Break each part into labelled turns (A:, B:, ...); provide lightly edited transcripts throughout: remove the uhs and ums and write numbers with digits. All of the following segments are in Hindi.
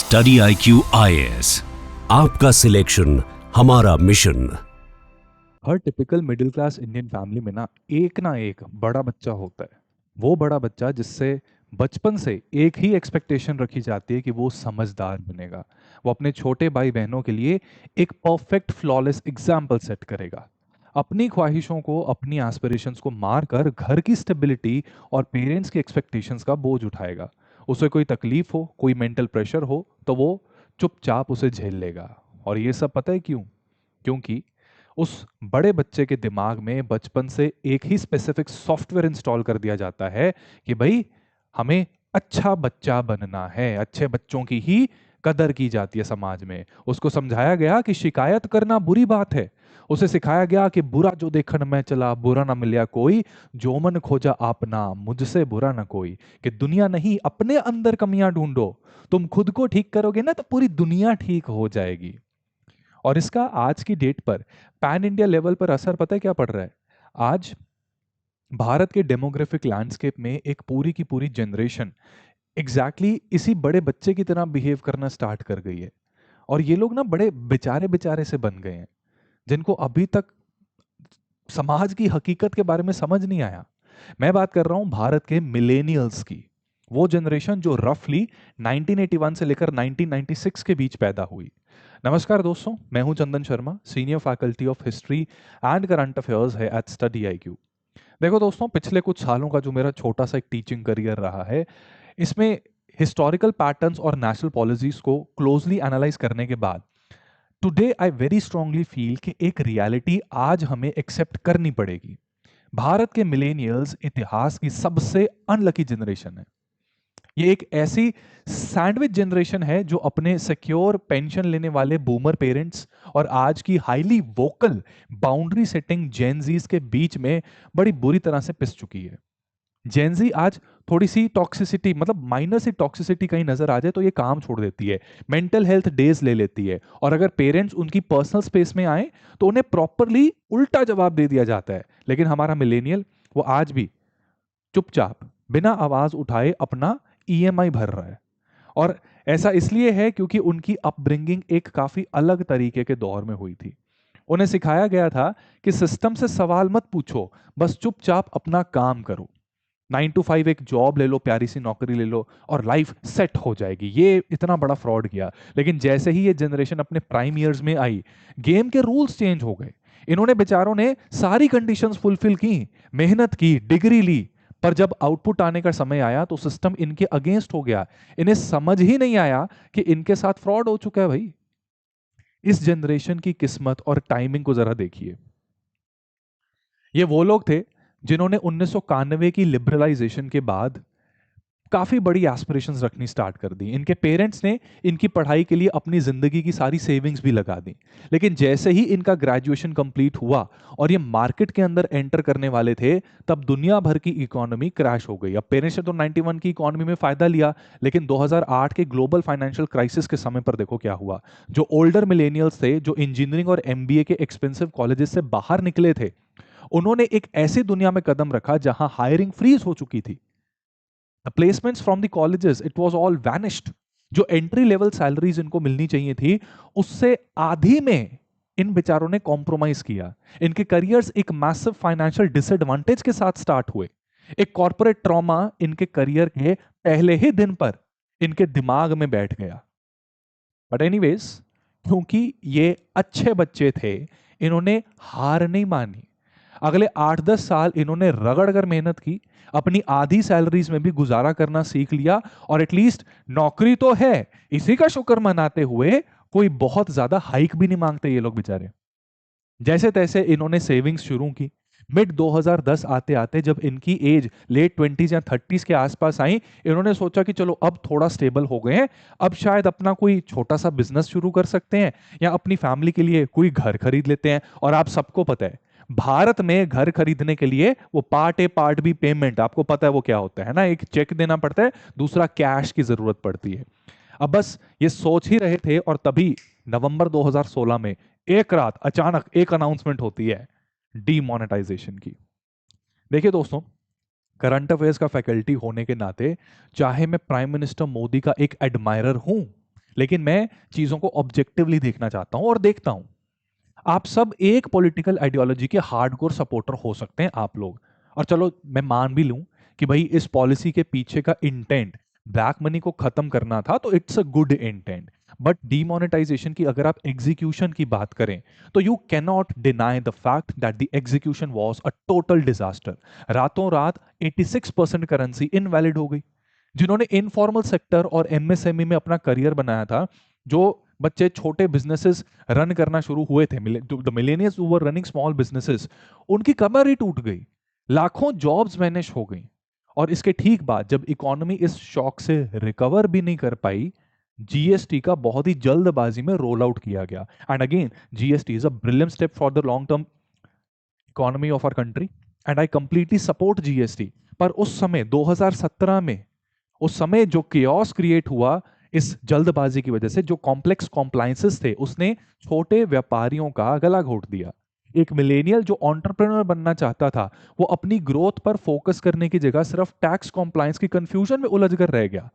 A: स्टडी IQ IAS, आपका सिलेक्शन हमारा मिशन।
B: हर typical middle class Indian family में ना एक बड़ा बच्चा होता है। वो बड़ा बच्चा जिससे बचपन से एक ही एक्सपेक्टेशन रखी जाती है कि वो समझदार बनेगा। वो अपने छोटे भाई बहनों के लिए एक परफेक्ट फ्लॉलेस एग्जाम्पल सेट करेगा। अपनी ख्वाहिशों को, अपनी एस्पिरेशंस को मार कर घर की स्टेबिलिटी और पेरेंट्स की एक्सपेक्टेशंस का बोझ उठाएगा। उसे कोई तकलीफ हो, कोई मेंटल प्रेशर हो तो वो चुपचाप उसे झेल लेगा। और ये सब पता है क्यों? क्योंकि उस बड़े बच्चे के दिमाग में बचपन से एक ही स्पेसिफिक सॉफ्टवेयर इंस्टॉल कर दिया जाता है कि भाई हमें अच्छा बच्चा बनना है, अच्छे बच्चों की ही कदर की जाती है समाज में। उसको समझाया गया कि शिकायत करना बुरी बात है। उसे सिखाया गया कि बुरा जो देखन में चला बुरा ना मिलया कोई, जो मन खोजा आपना मुझसे बुरा ना कोई। कि दुनिया नहीं, अपने अंदर कमियां ढूंढो। तुम खुद को ठीक करोगे ना तो पूरी दुनिया ठीक हो जाएगी। और इसका आज की डेट पर पैन इंडिया लेवल पर असर पता है क्या पड़ रहा है? आज भारत के डेमोग्राफिक लैंडस्केप में एक पूरी की पूरी जनरेशन इसी बड़े बच्चे की तरह बिहेव करना स्टार्ट कर गई है। और ये लोग ना बड़े बेचारे बेचारे से बन गए हैं, जिनको अभी तक समाज की हकीकत के बारे में समझ नहीं आया। मैं बात कर रहा हूं भारत के मिलेनियल्स की। वो जनरेशन जो रफली 1981 से लेकर 1996 के बीच पैदा हुई। नमस्कार दोस्तों, मैं हूं Chandan Sharma, senior faculty of history and current affairs है एट स्टडी IQ। देखो दोस्तों, पिछले कुछ सालों का जो मेरा छोटा सा एक टीचिंग करियर रहा है, इसमें हिस्टोरिकल पैटर्न्स और नेशनल पॉलिसीज को क्लोजली एनालाइज करने के बाद today I very strongly feel कि एक रियलिटी आज हमें एक्सेप्ट करनी पड़ेगी। भारत के मिलेनियल्स इतिहास की सबसे अनलकी जनरेशन है। ये एक ऐसी सैंडविच जनरेशन है जो अपने सिक्योर पेंशन लेने वाले बूमर पेरेंट्स और आज की highly vocal boundary setting Gen Zs के बीच में बड़ी बुरी तरह से पिस चुकी है। जेनजी आज थोड़ी सी टॉक्सिसिटी, मतलब माइनर सी टॉक्सिसिटी कहीं नजर आ जाए तो ये काम छोड़ देती है, मेंटल हेल्थ डेज ले लेती है। और अगर पेरेंट्स उनकी पर्सनल स्पेस में आए तो उन्हें प्रॉपरली उल्टा जवाब दे दिया जाता है। लेकिन हमारा मिलेनियल, वो आज भी चुपचाप बिना आवाज उठाए अपना EMI भर रहा है। और ऐसा इसलिए है क्योंकि उनकी अपब्रिंगिंग एक काफी अलग तरीके के दौर में हुई थी। उन्हें सिखाया गया था कि सिस्टम से सवाल मत पूछो, बस चुपचाप अपना काम करो। 9 to 5 एक जॉब ले लो, प्यारी सी नौकरी ले लो और लाइफ सेट हो जाएगी। ये इतना बड़ा फ्रॉड किया। लेकिन जैसे ही ये जनरेशन अपने प्राइम ईयर्स में आई, गेम के रूल्स चेंज हो गए। इन्होंने बेचारों ने सारी कंडीशंस फुलफिल की, मेहनत की, डिग्री ली, पर जब आउटपुट आने का समय आया तो सिस्टम इनके अगेंस्ट हो गया। इन्हें समझ ही नहीं आया कि इनके साथ फ्रॉड हो चुका है भाई। इस जनरेशन की किस्मत और टाइमिंग को जरा देखिए। ये वो लोग थे जिन्होंने 1991 की लिबरलाइजेशन के बाद काफी बड़ी एस्पिरेशंस रखनी स्टार्ट कर दी। इनके पेरेंट्स ने इनकी पढ़ाई के लिए अपनी जिंदगी की सारी सेविंग्स भी लगा दी। लेकिन जैसे ही इनका ग्रेजुएशन कंप्लीट हुआ और ये मार्केट के अंदर एंटर करने वाले थे, तब दुनिया भर की इकोनॉमी क्रैश हो गई। अब पेरेंट्स ने तो 91 की इकोनॉमी में फायदा लिया, लेकिन 2008 के ग्लोबल फाइनेंशियल क्राइसिस के समय पर देखो क्या हुआ। जो ओल्डर मिलेनियल्स थे, जो इंजीनियरिंग और MBA के एक्सपेंसिव कॉलेजेस से बाहर निकले थे, उन्होंने एक ऐसी दुनिया में कदम रखा जहां हायरिंग फ्रीज हो चुकी थी। The placements from the colleges, it was all vanished. जो एंट्री लेवल सैलरीज इनको मिलनी चाहिए थी, उससे आधी में इन बेचारों ने कॉम्प्रोमाइज किया। इनके करियर्स एक मैसिव फाइनेंशियल डिसएडवांटेज के साथ स्टार्ट हुए। एक कॉर्पोरेट ट्रॉमा इनके करियर के पहले ही दिन पर इनके दिमाग में बैठ गया। बट एनीवेज, क्योंकि ये अच्छे बच्चे थे, इन्होंने हार नहीं मानी। अगले 8-10 साल इन्होंने रगड़ कर मेहनत की, अपनी आधी सैलरीज में भी गुजारा करना सीख लिया। और एटलीस्ट नौकरी तो है, इसी का शुक्र मनाते हुए कोई बहुत ज्यादा हाइक भी नहीं मांगते ये लोग बेचारे। जैसे तैसे इन्होंने सेविंग्स शुरू की। मिड 2010 आते आते जब इनकी एज लेट 20s या 30s के आसपास आई, इन्होंने सोचा कि चलो अब थोड़ा स्टेबल हो गए हैं, अब शायद अपना कोई छोटा सा बिजनेस शुरू कर सकते हैं या अपनी फैमिली के लिए कोई घर खरीद लेते हैं। और आप सबको पता है, भारत में घर खरीदने के लिए वो part A part B payment, आपको पता है वो क्या होता है ना? एक चेक देना पड़ता है, दूसरा कैश की जरूरत पड़ती है। अब बस ये सोच ही रहे थे और तभी नवंबर 2016 में एक रात अचानक एक अनाउंसमेंट होती है डीमोनेटाइजेशन की। देखिए दोस्तों, करंट अफेयर्स का फैकल्टी होने के नाते चाहे मैं प्राइम मिनिस्टर मोदी का एक एडमायरर हूं, लेकिन मैं चीजों को ऑब्जेक्टिवली देखना चाहता हूं और देखता हूं। आप सब एक पॉलिटिकल आइडियोलॉजी के हार्डकोर सपोर्टर हो सकते हैं आप लोग, और चलो मैं मान भी लूं कि भाई इस पॉलिसी के पीछे का इंटेंट ब्लैक मनी को खत्म करना था, तो it's a good intent. But demonetisation की अगर आप एग्जीक्यूशन की बात करें, तो you cannot deny the fact that the execution was a total disaster. रातों रात 86% करेंसी इनवैलिड हो गई। जिन्होंने इनफॉर्मल सेक्टर और एमएसएमई में अपना करियर बनाया था, जो बच्चे छोटे बिजनेसेस रन करना शुरू हुए थे, the millennials who were running small businesses, उनकी कमर ही टूट गई, लाखों जॉब्स वैनिश हो गई। और इसके ठीक बाद जब इकोनॉमी इस शॉक से रिकवर भी नहीं कर पाई, जीएसटी का बहुत ही जल्दबाजी में रोल आउट किया गया। And again, GST is a brilliant step for the long term economy of our country and I completely support GST. पर उस समय 2017 में, उस समय जो केओस क्रिएट हुआ इस जल्दबाजी की वजह से, जो कॉम्प्लेक्स कॉम्प्लायंसेस थे, उसने छोटे व्यापारियों का गला घोट दिया। एक मिलेनियल जो एंटरप्रेन्योर बनना चाहता था, वो अपनी ग्रोथ पर फोकस करने की जगह सिर्फ टैक्स कॉम्प्लायंस की कंफ्यूजन में उलझ कर रह गया।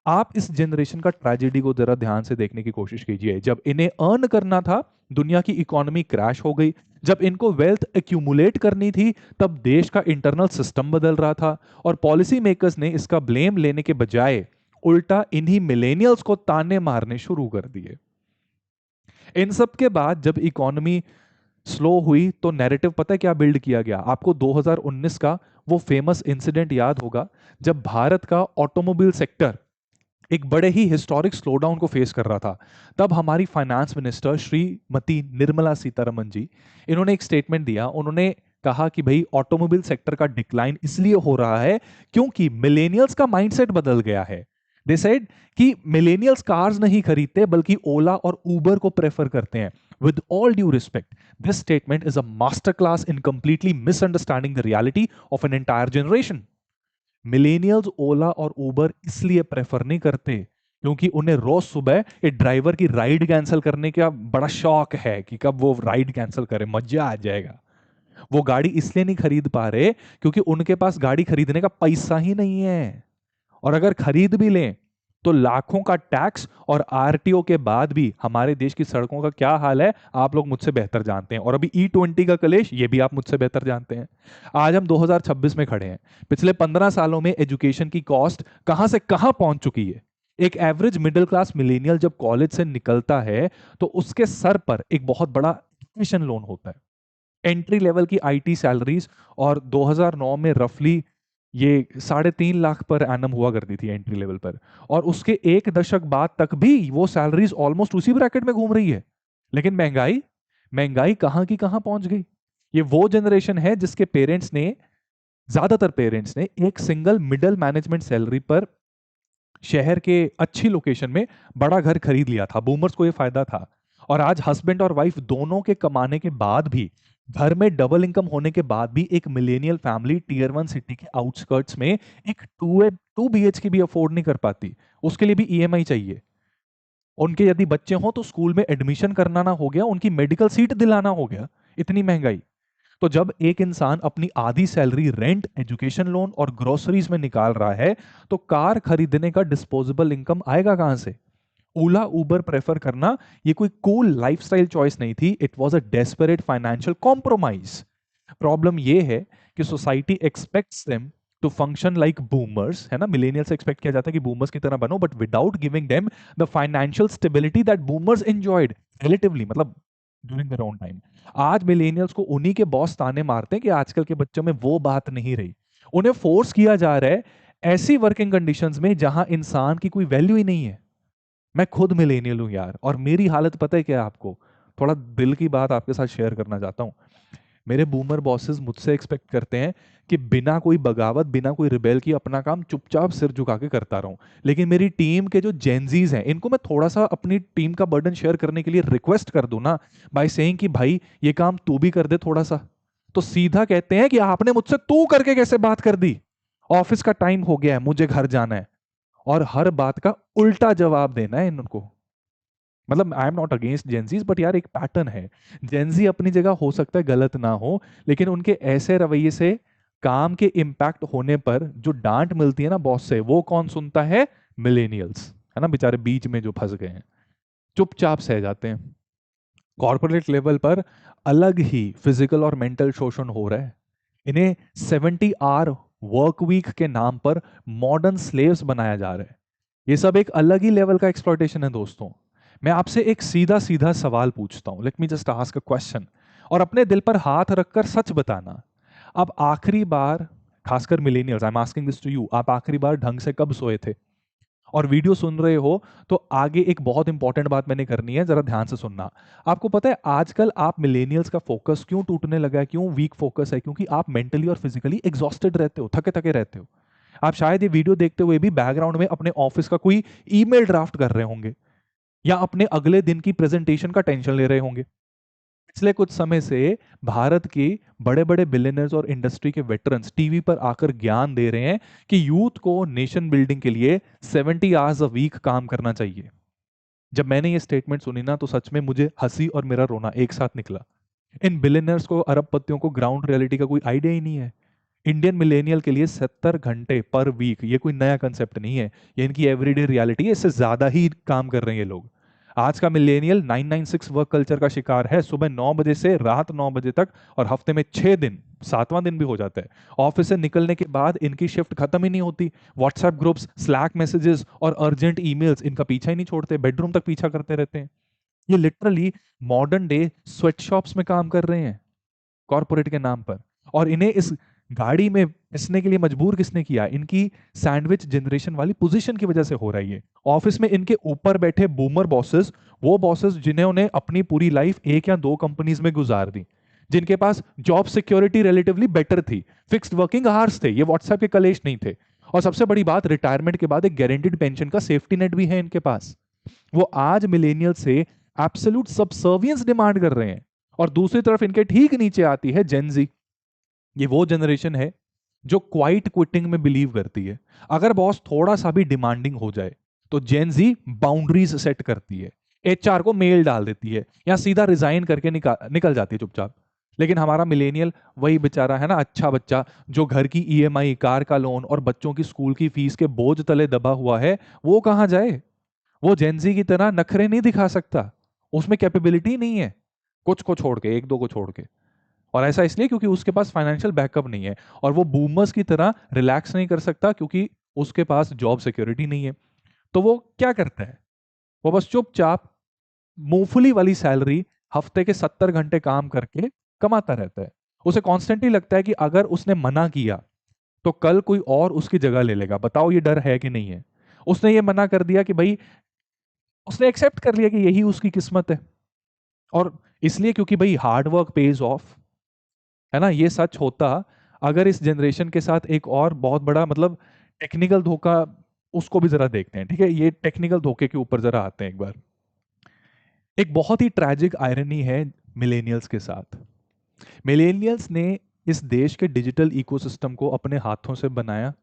B: आप इस जनरेशन का ट्रेजेडी को जरा ध्यान से देखने की कोशिश कीजिए। जब इन्हें अर्न करना था, दुनिया की इकोनॉमी क्रैश हो गई। जब इनको वेल्थ एक्यूमुलेट करनी थी, तब देश का इंटरनल सिस्टम बदल रहा था, और पॉलिसी मेकर्स ने इसका ब्लेम लेने के बजाय उल्टा इन्हीं मिलेनियल्स को ताने मारने शुरू कर दिए। इन सब के बाद जब इकोनॉमी स्लो हुई, तो नैरेटिव पता है क्या बिल्ड किया गया? आपको 2019 का वो फेमस इंसिडेंट याद होगा, जब भारत का ऑटोमोबाइल सेक्टर एक बड़े ही हिस्टोरिक स्लोडाउन को फेस कर रहा था। तब हमारी फाइनेंस मिनिस्टर श्रीमती निर्मला सीतारमन जी, इन्होंने एक स्टेटमेंट दिया। उन्होंने कहा कि भाई ऑटोमोबाइल सेक्टर का डिक्लाइन इसलिए हो रहा है क्योंकि मिलेनियल्स का माइंडसेट बदल गया है। दे सेड कि मिलेनियल्स कार्स नहीं खरीदते बल्कि ओला और उबर को प्रेफर करते हैं। With all due respect, this statement is a master class in completely misunderstanding the reality of an entire generation. Millennials Ola और उबर इसलिए प्रेफर नहीं करते क्योंकि उन्हें रोज सुबह एक ड्राइवर की राइड कैंसिल करने का बड़ा शौक है कि कब वो राइड कैंसिल करे, मजा आ जाएगा। वो गाड़ी इसलिए नहीं खरीद पा रहे क्योंकि उनके पास गाड़ी खरीदने का पैसा ही नहीं है। और अगर खरीद भी लें, तो लाखों का टैक्स और आरटीओ के बाद भी हमारे देश की सड़कों का क्या हाल है, आप लोग मुझसे बेहतर जानते हैं। और अभी E20 का कलेश, ये भी आप मुझसे बेहतर जानते हैं। आज हम 2026 में खड़े हैं। पिछले 15 सालों में एजुकेशन की कॉस्ट कहां से कहां पहुंच चुकी है। एक एवरेज मिडिल क्लास मिलेनियल जब कॉलेज से निकलता है, तो उसके सर पर एक बहुत बड़ा एजुकेशन लोन होता है। एंट्री लेवल की आईटी सैलरीज, और 2009 में रफली ये 3.5 लाख पर एनम हुआ करती थी एंट्री लेवल पर, और उसके एक दशक बाद तक भी वो सैलरीज ऑलमोस्ट उसी ब्रैकेट में घूम रही है। लेकिन महंगाई, महंगाई कहां की कहां पहुंच गई। ये वो जनरेशन है जिसके पेरेंट्स ने, ज्यादातर पेरेंट्स ने, एक सिंगल मिडिल मैनेजमेंट सैलरी पर शहर के अच्छी लोकेशन में बड़ा घर खरीद लिया था। बूमर्स को यह फायदा था। और आज हस्बैंड और वाइफ दोनों के कमाने के बाद भी, घर में डबल इनकम होने के बाद भी, एक मिलेनियल फैमिली टीयर 1 सिटी के आउटस्कर्ट्स में एक 2 BHK भी अफोर्ड नहीं कर पाती। उसके लिए भी ईएमआई चाहिए। उनके यदि बच्चे हों तो स्कूल में एडमिशन कराना हो गया, उनकी मेडिकल सीट दिलाना हो गया, इतनी महंगाई। तो जब एक इंसान अपनी आधी सैलरी रेंट, एजुकेशन लोन और ग्रोसरीज में निकाल रहा है, तो कार खरीदने का डिस्पोजेबल इनकम आएगा कहां से? ओला उबर प्रेफर करना ये कोई कूल लाइफस्टाइल चॉइस नहीं थी, it was a desperate financial compromise. Problem ये है कि society expects them to function like boomers, है ना। मिलेनियल्स से एक्सपेक्ट किया जाता है कि बूमर्स की तरह बनो, but without giving them the financial stability that boomers enjoyed relatively, मतलब ड्यूरिंग देयर ओन टाइम। आज मिलेनियल्स को उन्हीं के बॉस ताने मारते हैं कि आजकल के बच्चों में वो बात नहीं रही। उन्हें फोर्स किया जा रहा है ऐसी वर्किंग कंडीशंस में जहां इंसान की कोई वैल्यू ही नहीं है। मैं खुद मिलेनियल हूं यार, और मेरी हालत पता है क्या है आपको? थोड़ा दिल की बात आपके साथ शेयर करना चाहता हूं। मेरे बूमर बॉसेस मुझसे एक्सपेक्ट करते हैं कि बिना कोई बगावत, बिना कोई रिबेल की अपना काम चुपचाप सिर झुका के करता रहूं। लेकिन मेरी टीम के जो जेनजीज हैं, इनको मैं थोड़ा सा अपनी टीम का बर्डन शेयर करने के लिए रिक्वेस्ट कर दूं ना, बाय सेइंग कि भाई ये काम तू भी कर दे थोड़ा सा, तो सीधा कहते हैं कि आपने मुझसे तू करके कैसे बात कर दी, ऑफिस का टाइम हो गया है, मुझे घर जाना है। और हर बात का उल्टा जवाब देना है इनको। मतलब I am not against Gen Zs, but यार एक पैटर्न है। जेंजी अपनी जगह हो सकता है गलत ना हो, लेकिन उनके ऐसे रवैये से काम के इम्पैक्ट होने पर जो डांट मिलती है ना बॉस से, वो कौन सुनता है? मिलेनियल्स। है ना, बेचारे बीच में जो फंस गए हैं, चुपचाप सह जाते हैं। कॉर्पोरेट लेवल पर अलग ही फिजिकल और मेंटल शोषण हो रहा है। इन्हें 70 आवर वर्क वीक के नाम पर मॉडर्न स्लेव्स बनाया जा रहा है। ये सब एक अलग ही लेवल का एक्सप्लॉयटेशन है दोस्तों। मैं आपसे एक सीधा सीधा सवाल पूछता हूं, let me just ask a question, और अपने दिल पर हाथ रखकर सच बताना। अब आखिरी बार, खासकर millennials, I am asking this to you, आप आखिरी बार ढंग से कब सोए थे? और वीडियो सुन रहे हो तो आगे एक बहुत इंपॉर्टेंट बात मैंने करनी है, जरा ध्यान से सुनना। आपको पता है आजकल आप मिलेनियल्स का फोकस क्यों टूटने लगा है, क्यों वीक फोकस है? क्योंकि आप मेंटली और फिजिकली एग्जॉस्टेड रहते हो, थके थके रहते हो। आप शायद ये वीडियो देखते हुए भी बैकग्राउंड में अपने ऑफिस का कोई ईमेल ड्राफ्ट कर रहे होंगे, या अपने अगले दिन की प्रेजेंटेशन का टेंशन ले रहे होंगे। पिछले कुछ समय से भारत के बड़े बड़े बिलियनर्स और इंडस्ट्री के वेटरन्स टीवी पर आकर ज्ञान दे रहे हैं कि यूथ को नेशन बिल्डिंग के लिए 70 आवर्स अ वीक काम करना चाहिए। जब मैंने ये स्टेटमेंट सुनी ना, तो सच में मुझे हंसी और मेरा रोना एक साथ निकला। इन बिलियनर्स को, अरबपतियों को ग्राउंड रियलिटी का कोई आइडिया ही नहीं है। इंडियन मिलेनियल के लिए 70 घंटे पर वीक ये कोई नया कंसेप्ट नहीं है, ये इनकी एवरीडे रियलिटी है। इससे ज्यादा ही काम कर रहे हैं ये लोग। आज का मिलेनियल 996 वर्क कल्चर का शिकार है। सुबह 9 बजे से रात 9 बजे तक, और हफ्ते में 6 दिन, 7वां दिन भी हो जाता है। ऑफिस से निकलने के बाद इनकी शिफ्ट खत्म ही नहीं होती। व्हाट्सएप ग्रुप्स, स्लैक मैसेजेस और अर्जेंट ईमेल्स इनका पीछा ही नहीं छोड़ते, बेडरूम तक पीछा करते रहते हैं। ये literally modern day sweat shops में काम कर रहे हैं कॉर्पोरेट के नाम पर। और इन्हें इस गाड़ी में पिसने के लिए मजबूर किसने किया? इनकी सैंडविच जनरेशन वाली पोजीशन की वजह से हो रही है। ऑफिस में इनके ऊपर बैठे बूमर बॉसेस, वो बॉसेस जिन्होंने अपनी पूरी लाइफ एक या दो कंपनीज में गुजार दी, जिनके पास जॉब सिक्योरिटी रिलेटिवली बेटर थी, फिक्स्ड वर्किंग आवर्स थे, ये व्हाट्सएप के कलेश नहीं थे, और सबसे बड़ी बात, रिटायरमेंट के बाद एक गारंटीड पेंशन का सेफ्टी नेट भी है इनके पास। वो आज मिलेनियल से एब्सोल्यूट सबसर्वियंस डिमांड कर रहे हैं। और दूसरी तरफ इनके ठीक नीचे आती है जेनजी। ये वो जनरेशन है जो क्वाइट क्विटिंग में बिलीव करती है। अगर बॉस थोड़ा सा भी डिमांडिंग हो जाए तो जेनजी बाउंड्रीज सेट करती है, एचआर को मेल डाल देती है, या सीधा रिजाइन करके निकल जाती है चुपचाप। लेकिन हमारा मिलेनियल वही बेचारा है ना, अच्छा बच्चा, जो घर की ईएमआई, कार का लोन और बच्चों की स्कूल की फीस के बोझ तले दबा हुआ है। वो कहां जाए? वो जेनजी की तरह नखरे नहीं दिखा सकता, उसमें कैपेबिलिटी नहीं है, कुछ को छोड़ के, एक दो को छोड़ के। और ऐसा इसलिए क्योंकि उसके पास फाइनेंशियल बैकअप नहीं है। और वो बूमर्स की तरह रिलैक्स नहीं कर सकता क्योंकि उसके पास जॉब सिक्योरिटी नहीं है। तो वो क्या करता है? वो बस चुपचाप मूंगफली वाली सैलरी हफ्ते के 70 घंटे काम करके कमाता रहता है। उसे कॉन्स्टेंटली लगता है कि अगर उसने मना किया तो कल कोई और उसकी जगह ले लेगा। बताओ ये डर है कि नहीं है? उसने ये मना कर दिया कि भाई, उसने एक्सेप्ट कर लिया कि यही उसकी किस्मत है। और इसलिए क्योंकि भाई हार्ड वर्क पेज ऑफ, है ना, ये सच होता। अगर इस जनरेशन के साथ एक और बहुत बड़ा, मतलब टेक्निकल धोखा, उसको भी जरा देखते हैं, ठीक है? ये टेक्निकल धोखे के ऊपर जरा आते हैं एक बार। एक बहुत ही ट्रैजिक आयरनी है मिलेनियल्स के साथ। मिलेनियल्स ने इस देश के डिजिटल इकोसिस्टम को अपने हाथों से बनाया।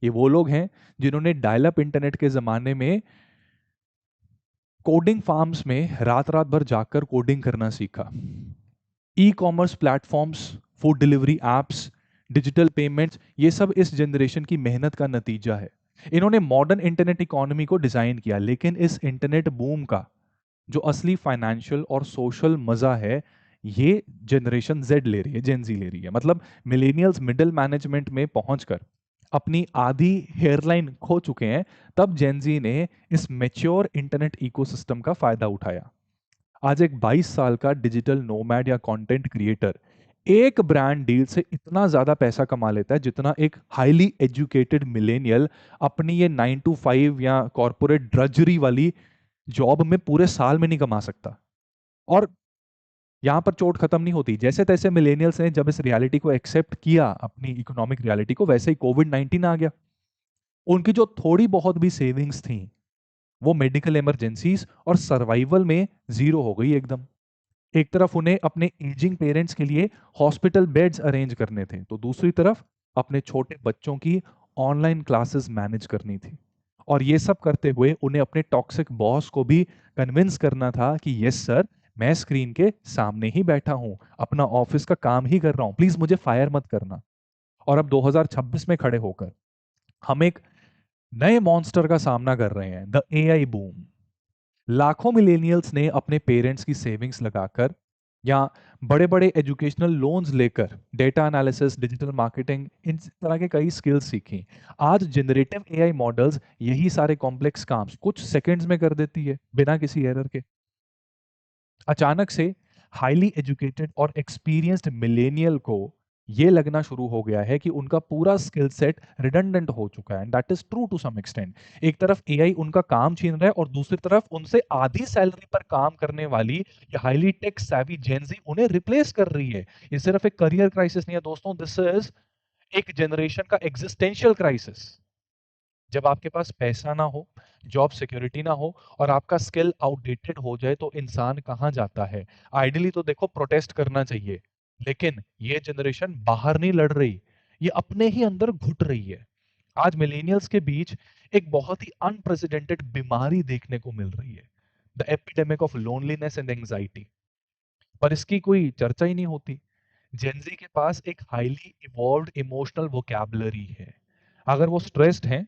B: ये वो लोग हैं जिन्होंने डायल अप इंटरनेट के जमाने में कोडिंग फार्म्स में रात रात भर जाकर कोडिंग करना सीखा। E commerce platforms, food delivery apps, digital payments, ये सब इस जनरेशन की मेहनत का नतीजा है। इन्होंने मॉडर्न इंटरनेट इकोनॉमी को डिजाइन किया, लेकिन इस इंटरनेट बूम का जो असली फाइनेंशियल और सोशल मजा है, ये जनरेशन जेड ले रही है, जेन जी ले रही है। मतलब मिलेनियल्स मिडिल मैनेजमेंट में पहुंचकर अपनी आधी हेयरलाइन खो चुके हैं, तब जेन जी ने इस मेच्योर इंटरनेट इकोसिस्टम का फायदा उठाया। आज एक 22 साल का डिजिटल नोमैड या कंटेंट क्रिएटर एक ब्रांड डील से इतना ज्यादा पैसा कमा लेता है जितना एक हाईली एजुकेटेड मिलेनियल अपनी ये 9 to 5 या कॉर्पोरेट ड्रजरी वाली जॉब में पूरे साल में नहीं कमा सकता। और यहां पर चोट खत्म नहीं होती। जैसे तैसे मिलेनियल्स ने जब इस रियलिटी को एक्सेप्ट किया, अपनी इकोनॉमिक रियलिटी को, वैसे ही कोविड-19 आ गया। उनकी जो थोड़ी बहुत भी सेविंग्स थी, वो मेडिकल इमरजेंसीज और सर्वाइवल में जीरो हो गई एकदम। एक तरफ उन्हें अपने एजिंग पेरेंट्स के लिए हॉस्पिटल बेड्स अरेंज करने थे, तो दूसरी तरफ अपने छोटे बच्चों की ऑनलाइन क्लासेस मैनेज करनी थी। और ये सब करते हुए उन्हें अपने टॉक्सिक बॉस को भी कन्विंस करना था कि यस सर, मैं स्क्रीन के सामने ही बैठा हूं, अपना ऑफिस का काम ही कर रहा हूं, प्लीज मुझे फायर मत करना। और अब 2026 में खड़े होकर हम एक नए मॉन्स्टर का सामना कर रहे हैं, द एआई बूम। लाखों मिलेनियल्स ने अपने पेरेंट्स की सेविंग्स लगाकर या बड़े बड़े एजुकेशनल लोन्स लेकर डेटा एनालिसिस, डिजिटल मार्केटिंग, इन तरह के कई स्किल्स सीखी। आज जनरेटिव एआई मॉडल्स यही सारे कॉम्प्लेक्स काम कुछ सेकंड्स में कर देती है बिना किसी एरर के। अचानक से हाईली एजुकेटेड और एक्सपीरियंस्ड मिलेनियल को ये लगना शुरू हो गया है कि उनका पूरा स्किल सेट रिडंडेंट हो चुका है, and that is true to some extent. एक तरफ एआई उनका काम छीन रहा है और दूसरी तरफ उनसे आधी सैलरी पर काम करने वाली ये हाईली टेक savvy जेंजी उन्हें रिप्लेस कर रही है। ये सिर्फ एक करियर क्राइसिस नहीं है दोस्तों, दिस इज एक जनरेशन का एग्जिस्टेंशियल क्राइसिस। जब आपके पास पैसा ना हो, जॉब सिक्योरिटी ना हो और आपका स्किल आउटडेटेड हो जाए तो इंसान कहाँ जाता है? आइडियली तो देखो प्रोटेस्ट करना चाहिए, लेकिन ये जनरेशन बाहर नहीं लड़ रही, ये अपने ही अंदर घुट रही है। आज मिलेनियल्स के बीच एक बहुत ही अनप्रेसिडेंटेड बीमारी देखने को मिल रही है, the epidemic of loneliness and anxiety. पर इसकी कोई चर्चा ही नहीं होती। जेनजी के पास एक हाईली इवॉल्व्ड इमोशनल वोकैबुलरी है। अगर वो स्ट्रेस्ड हैं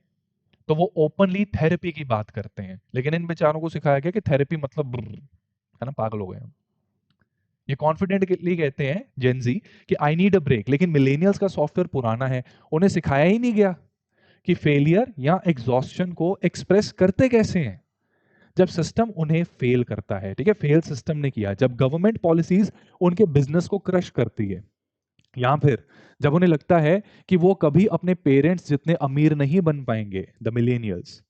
B: तो वो ओपनली थेरेपी की बात करते हैं, लेकिन इन बेचारों को सिखाया गया कि थेरेपी मतलब ब्रर, है ना, पागल हो गए हम। ये कॉन्फिडेंटली कहते हैं जेनजी कि आई नीड अ ब्रेक, लेकिन मिलेनियल्स का सॉफ्टवेयर पुराना है, उन्हें सिखाया ही नहीं गया कि फेलियर या एग्जॉस्शन को एक्सप्रेस करते कैसे हैं। जब सिस्टम उन्हें फेल करता है, ठीक है, फेल सिस्टम ने किया, जब गवर्नमेंट पॉलिसीज उनके बिजनेस को क्रश करती है, या फिर जब उन्हें लगता है कि वो कभी अपने पेरेंट्स जितने अमीर नहीं बन पाएंगे, द मिलेनियल्स,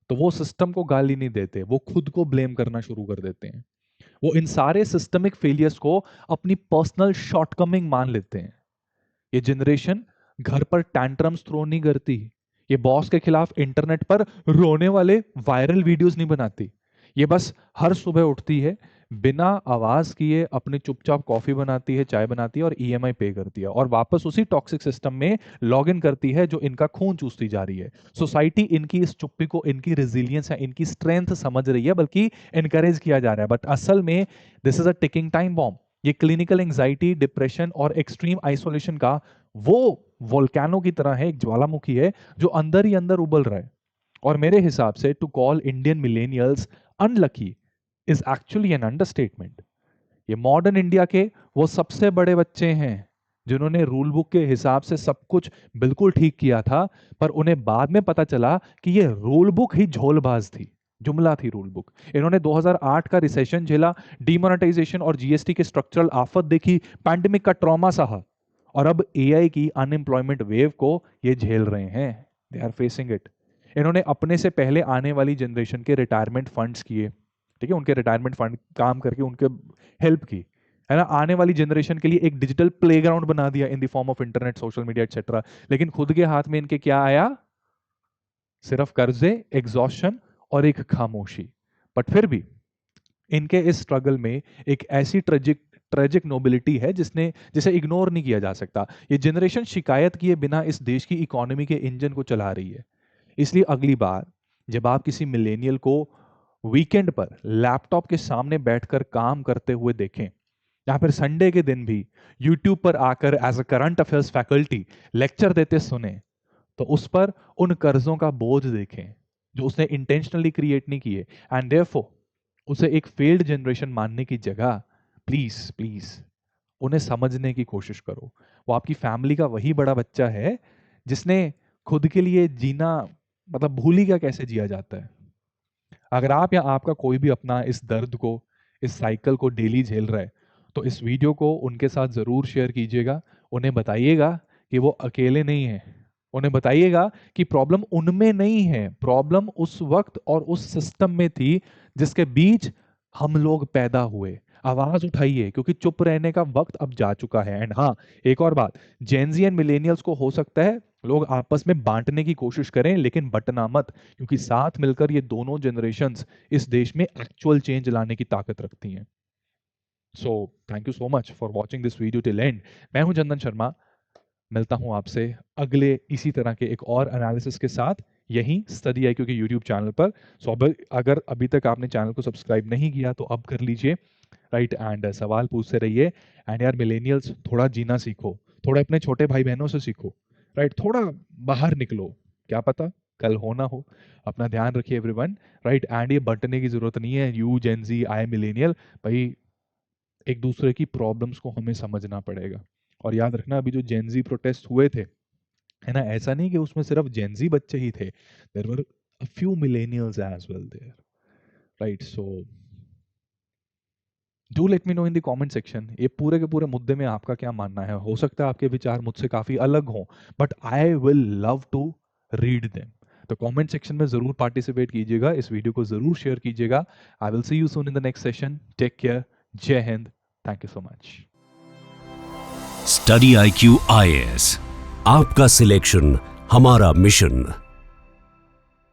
B: तो वो सिस्टम को गाली नहीं देते, वो खुद को ब्लेम करना शुरू कर देते हैं। वो इन सारे सिस्टमिक फेलियर्स को अपनी पर्सनल शॉर्टकमिंग मान लेते हैं। ये जनरेशन घर पर टैंट्रम्स थ्रो नहीं करती, ये बॉस के खिलाफ इंटरनेट पर रोने वाले वायरल वीडियोस नहीं बनाती। ये बस हर सुबह उठती है, बिना आवाज किए अपने चुपचाप कॉफी बनाती है, चाय बनाती है और ईएमआई पे करती है और वापस उसी टॉक्सिक सिस्टम में लॉग इन करती है जो इनका खून चूसती जा रही है। सोसाइटी इनकी इस चुप्पी को इनकी रेजिलियंस है, इनकी स्ट्रेंथ समझ रही है, बल्कि इनकरेज किया जा रहा है। बट असल में this is a ticking time bomb. ये क्लिनिकल एंजाइटी, डिप्रेशन और एक्सट्रीम आइसोलेशन का वो वोल्केनो की तरह है, एक ज्वालामुखी है जो अंदर ही अंदर उबल रहा है। और मेरे हिसाब से to call Indian millennials unlucky is actually an understatement. ये मॉडर्न इंडिया के वो सबसे बड़े बच्चे हैं जिन्होंने रूल बुक के हिसाब से सब कुछ बिल्कुल ठीक किया था, पर उन्हें बाद में पता चला कि ये रूल बुक ही झोलबाज थी, जुमला थी रूल बुक। इन्होंने 2008 का रिसेशन झेला, डीमोनेटाइजेशन और जीएसटी के स्ट्रक्चरल आफत देखी, पैंडेमिक का ट्रॉमा सहा, और अब एआई की अनएम्प्लॉयमेंट वेव को ये झेल रहे हैं। They are facing it. इन्होंने अपने से पहले आने वाली जनरेशन के रिटायरमेंट फंड्स किए, ठीक है, उनके रिटायरमेंट फंड काम करके उनके हेल्प की, है ना, आने वाली जनरेशन के लिए एक डिजिटल प्लेग्राउंड बना दिया in the form of internet, social media etcetera. लेकिन खुद के हाथ में इनके क्या आया? सिर्फ कर्जे, एग्जॉशन और एक खामोशी। बट फिर भी इनके इस स्ट्रगल में एक ऐसी ट्रेजिक ट्रेजिक नोबिलिटी है जिसे इग्नोर नहीं किया जा सकता। ये जनरेशन शिकायत किए बिना इस देश की इकोनॉमी के इंजन को चला रही है। इसलिए अगली बार जब आप किसी मिलेनियल को वीकेंड पर लैपटॉप के सामने बैठकर काम करते हुए देखें, या फिर संडे के दिन भी यूट्यूब पर आकर as a current affairs faculty lecture देते सुने, तो उस पर उन कर्जों का बोझ देखें जो उसने इंटेंशनली क्रिएट नहीं किए, एंड देयरफॉर उसे एक फेल्ड जनरेशन मानने की जगह प्लीज प्लीज उन्हें समझने की कोशिश करो। वो आपकी फैमिली का वही बड़ा बच्चा है जिसने खुद के लिए जीना मतलब भूल ही गया कैसे जिया जाता है। अगर आप या आपका कोई भी अपना इस दर्द को, इस साइकिल को डेली झेल रहा है, तो इस वीडियो को उनके साथ जरूर शेयर कीजिएगा। उन्हें बताइएगा कि वो अकेले नहीं है। उन्हें बताइएगा कि प्रॉब्लम उनमें नहीं है, प्रॉब्लम उस वक्त और उस सिस्टम में थी जिसके बीच हम लोग पैदा हुए। आवाज उठाइए क्योंकि चुप रहने का वक्त अब जा चुका है। एंड हाँ, एक और बात, जेनजी एंड मिलेनियल्स को हो सकता है लोग आपस में बांटने की कोशिश करें, लेकिन बंटना मत, क्योंकि साथ मिलकर ये दोनों जनरेशंस इस देश में एक्चुअल चेंज लाने की ताकत रखती हैं। So thank you so much for watching this video till and. मैं हूं चंदन शर्मा, मिलता हूं आपसे अगले इसी तरह के एक और एनालिसिस के साथ यहीं स्टडी आई क्योंकि यूट्यूब चैनल पर। सो अगर अभी तक आपने चैनल को सब्सक्राइब नहीं किया तो अब कर लीजिए, राइट, एंड सवाल पूछते रहिए। एंड यार मिलेनियल्स, थोड़ा जीना सीखो, थोड़ा अपने छोटे भाई बहनों से सीखो, राइट, थोड़ा बाहर निकलो, क्या पता कल हो ना हो। अपना ध्यान रखिए एवरीवन, राइट। एंड ये बंटने की जरूरत नहीं है, you gen ji I millennial, भाई एक दूसरे की प्रॉब्लम्स को हमें समझना पड़ेगा। और याद रखना अभी जो जेनजी प्रोटेस्ट हुए थे, है ना, ऐसा नहीं कि उसमें सिर्फ जेनजी बच्चे ही थे, there were a few millennials as well there, right. So do let me know in the comment section, ये पूरे के पूरे मुद्दे में आपका क्या मानना है। हो सकता है आपके विचार मुझसे काफी अलग हों, but I will love to read them. तो कमेंट सेक्शन में जरूर पार्टिसिपेट कीजिएगा, इस वीडियो को जरूर शेयर कीजिएगा। I will see you soon in the next session. Take care, जय हिंद, thank you so much.
A: Study IQ IAS, आपका सिलेक्शन हमारा मिशन।